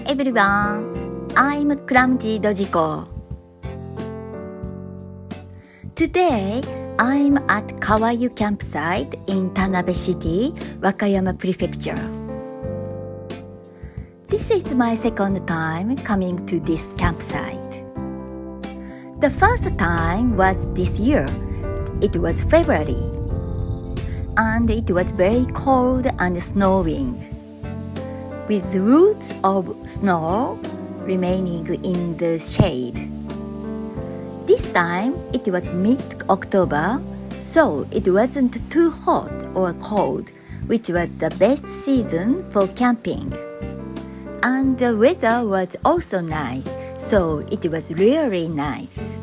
everyone, I'm clumsy Dojiko. Today, I'm at Kawayu campsite in Tanabe City, Wakayama Prefecture. This is my second time coming to this campsite. The first time was this year. It was February, and it was very cold and snowing, with roots of snow remaining in the shade. This time it was mid-October, so it wasn't too hot or cold, which was the best season for camping. And the weather was also nice, so it was really nice.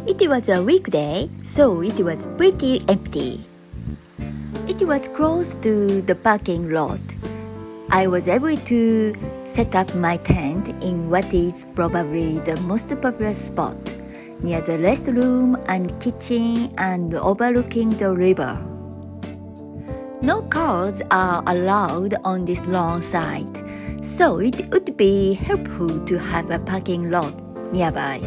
It was a weekday, so it was pretty empty. It was close to the parking lot. I was able to set up my tent in what is probably the most popular spot, near the restroom and kitchen and overlooking the river. No cars are allowed on this long site, so it would be helpful to have a parking lot nearby.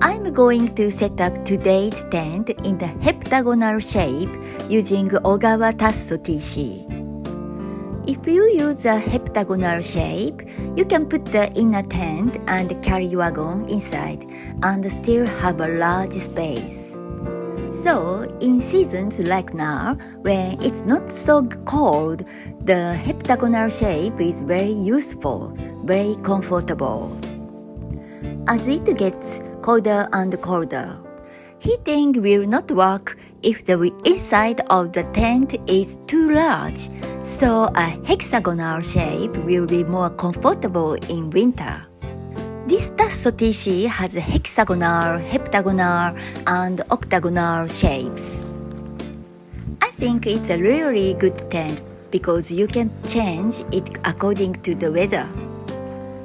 I'm going to set up today's tent in the heptagonal shape using Ogawa Tasso TC. If you use a heptagonal shape, you can put the inner tent and carry wagon inside and still have a large space. So, in seasons like now, when it's not so cold, the heptagonal shape is very useful, very comfortable. As it gets colder and colder, heating will not work if the inside of the tent is too large, so a hexagonal shape will be more comfortable in winter. This Tasso TC has hexagonal, heptagonal, and octagonal shapes. I think it's a really good tent because you can change it according to the weather.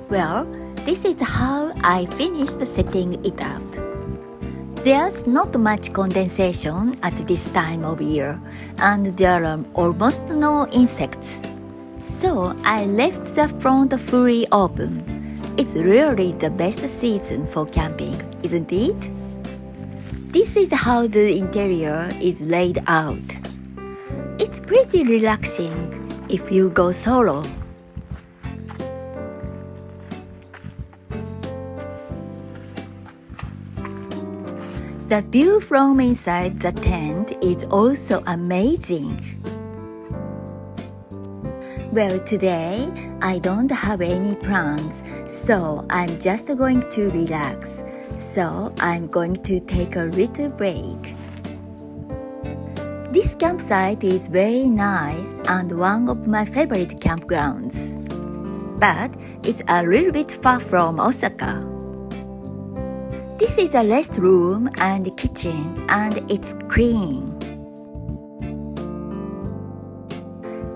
Well, this is how I finished setting it up. There's not much condensation at this time of year, and there are almost no insects. So I left the front fully open. It's really the best season for camping, isn't it? This is how the interior is laid out. It's pretty relaxing if you go solo. The view from inside the tent is also amazing. Well, today I don't have any plans, so I'm just going to relax. So I'm going to take a little break. This campsite is very nice and one of my favorite campgrounds. But it's a little bit far from Osaka. This is a restroom and kitchen, and it's clean.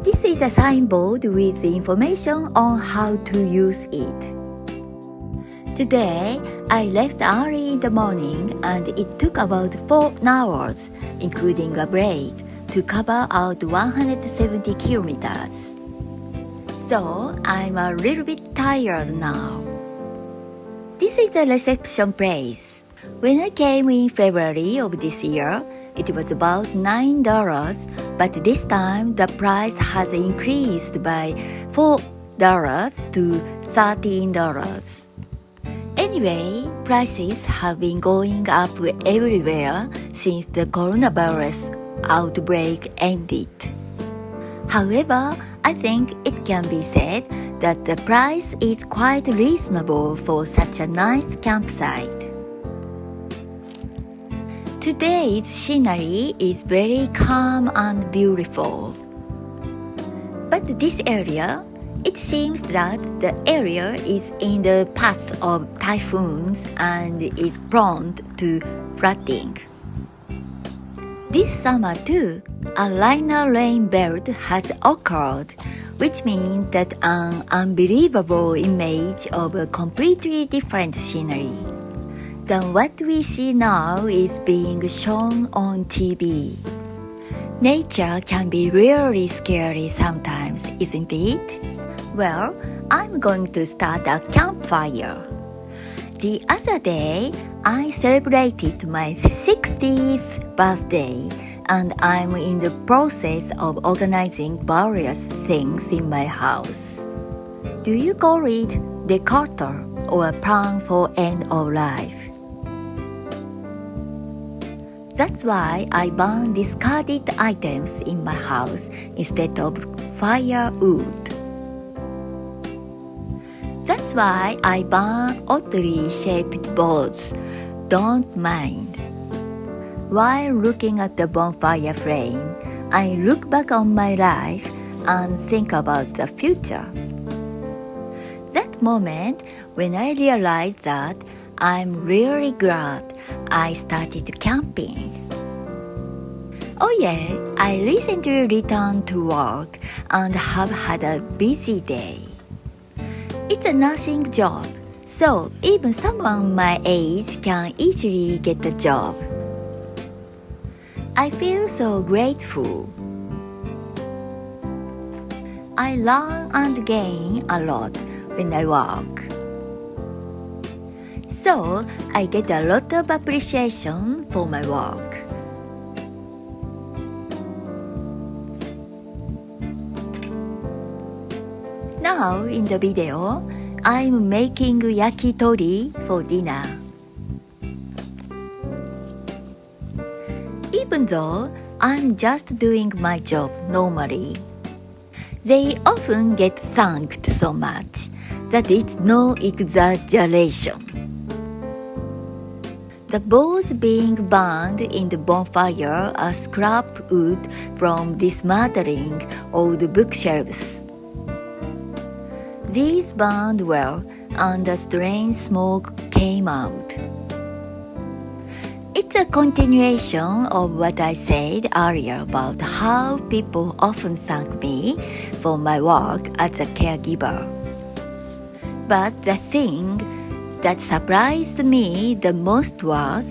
This is a signboard with information on how to use it. Today, I left early in the morning and it took about 4 hours, including a break, to cover out 170 kilometers. So, I'm a little bit tired now. This is the reception place. When I came in February of this year, it was about $9, but this time the price has increased by $4 to $13. Anyway, prices have been going up everywhere since the coronavirus outbreak ended. However, I think it can be said that the price is quite reasonable for such a nice campsite. Today's scenery is very calm and beautiful. But this area, it seems that the area is in the path of typhoons and is prone to flooding. This summer too, a liner rain belt has occurred, which means that an unbelievable image of a completely different scenery than what we see now is being shown on TV. Nature can be really scary sometimes, isn't it? Well, I'm going to start a campfire. The other day, I celebrated my 60th birthday, and I'm in the process of organizing various things in my house. Do you call it declutter or a plan for end of life? That's why I burn discarded items in my house instead of firewood. That's why I burn oddly shaped boards. Don't mind. While looking at the bonfire flame, I look back on my life and think about the future. That moment when I realized that I'm really glad I started camping. Oh yeah, I recently returned to work and have had a busy day. It's a nursing job, so even someone my age can easily get a job. I feel so grateful. I learn and gain a lot when I work. So I get a lot of appreciation for my work. Now in the video, I'm making yakitori for dinner. Even though I'm just doing my job normally, they often get thanked so much that it's no exaggeration. The boards being burned in the bonfire are scrap wood from dismantling old bookshelves. These burned well, and a strange smoke came out. It's a continuation of what I said earlier about how people often thank me for my work as a caregiver. But the thing that surprised me the most was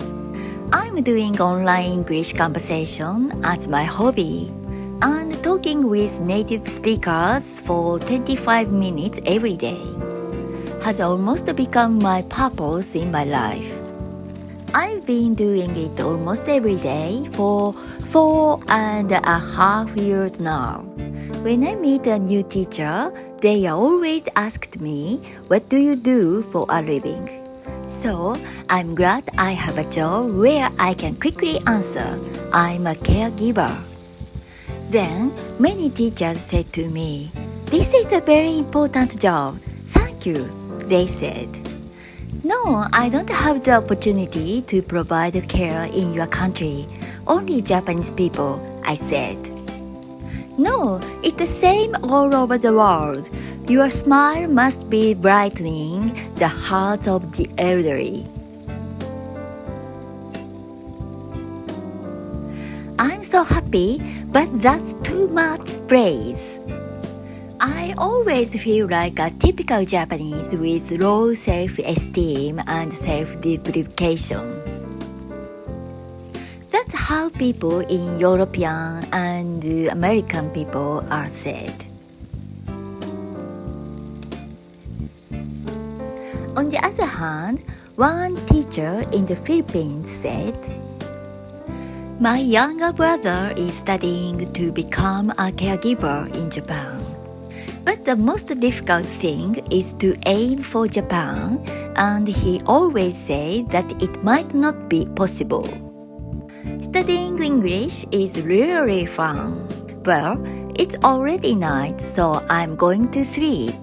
I'm doing online English conversation as my hobby and talking with native speakers for 25 minutes every day has almost become my purpose in my life. I've been doing it almost every day for 4.5 years now. When I meet a new teacher, they always asked me, "What do you do for a living?" So I'm glad I have a job where I can quickly answer, "I'm a caregiver." Then many teachers said to me, "This is a very important job. Thank you," they said. "No, I don't have the opportunity to provide care in your country. Only Japanese people," I said. "No, it's the same all over the world. Your smile must be brightening the hearts of the elderly." I'm so happy, but that's too much praise. I always feel like a typical Japanese with low self-esteem and self-deprecation. That's how people in European and American people are said. On the other hand, one teacher in the Philippines said, "My younger brother is studying to become a caregiver in Japan. But the most difficult thing is to aim for Japan, and he always says that it might not be possible. Studying English is really fun. Well, it's already night, so I'm going to sleep."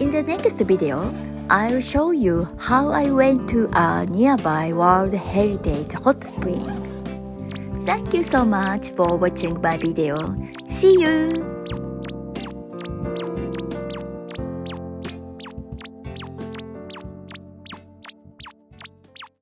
In the next video, I'll show you how I went to a nearby World Heritage hot spring. Thank you so much for watching my video. See you!